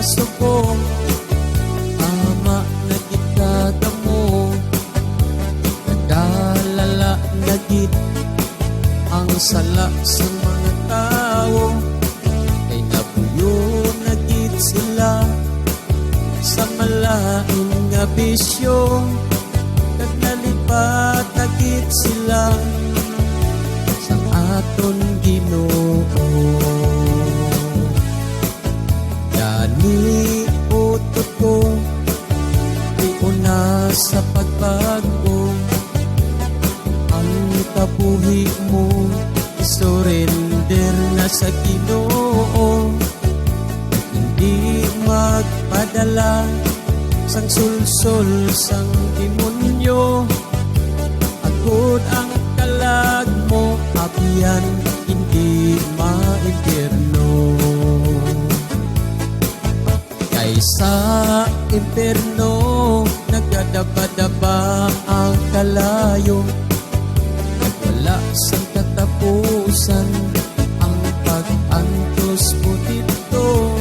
subong, ama na kita mo, nagkalala na gid ang sala sa mga tao, kay nabuyo na gid sila sa malain nga bisyo, kag nalipat na gid sila sa aton Ginoo. Gani utot ko iuna sa pagbago, ang kabuhi mo isurrender na sa Ginoo, hindi magpadala sang sulsol sang demonyo, agud ang kalag mo apian hindi maimpierno. Kaysa impierno nagadaba-daba ang kalayo, wala sang katapusan ang pag-antos mo dito.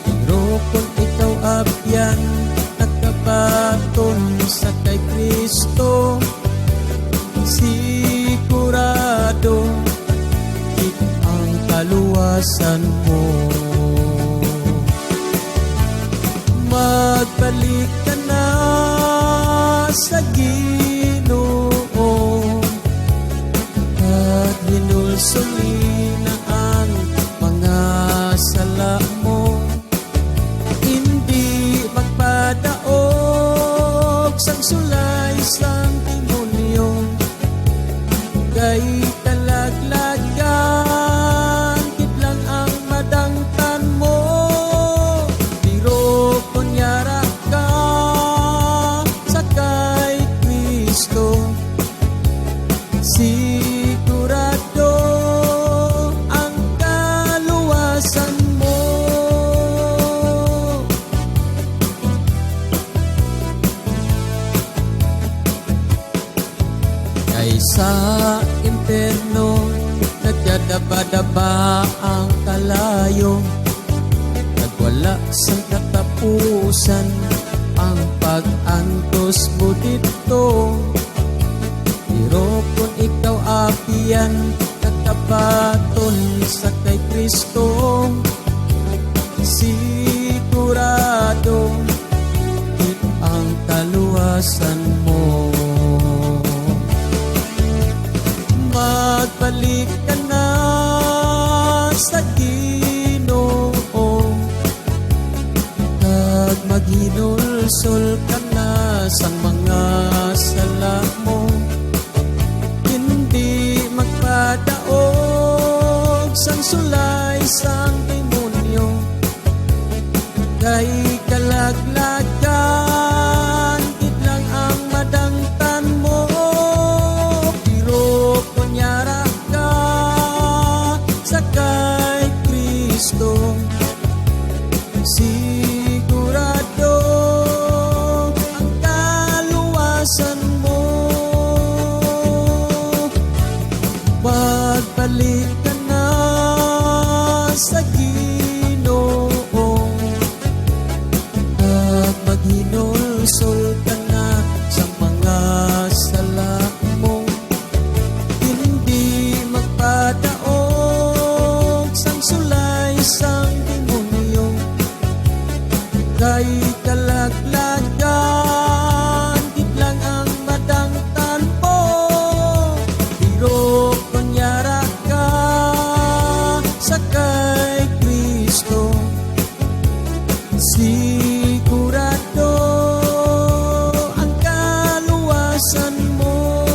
Pero kung ikaw abyan nagkabaton sa kay Kristo, sigurado higit ang kaluwasan mo. Magbalik ka na sa Ginoo at hinulsuli na ang mga sala mo, hindi magpadaog sang sulay sang demonyo, kay kalaglagan gid lang ang madangtan mo. Pero kunyara ka sa kay Kristo, sigurado ang kaluwasan mo. Kaysa impierno nagdadaba-daba ang kalayo, nagwala sa katapusan ang pag-antos mo dito. Pero kung ikaw apian katabaton sa kay Kristo, sigurado higit ang kaluwasan mo. Magbalik ka na sa Ginoo at maghinulsol ka na sa mga sala mo, hindi magpadaog sang sulay sang demonyo, kay kalaglagan gid lang ang madangtan mo. Pero kunyara ka sa kay Kristo, sigurado ang kaluwasan mo. Pagbalik ka na sa Ginoo at maghinulsol ka na sa mga sala mo, hindi magpadaog sang sulay sang demonyo, kay kalaglagan gid lang ang madangtan mo. Pero kunyara ka sa kay Kristo, sigurado ang kaluwasan mo.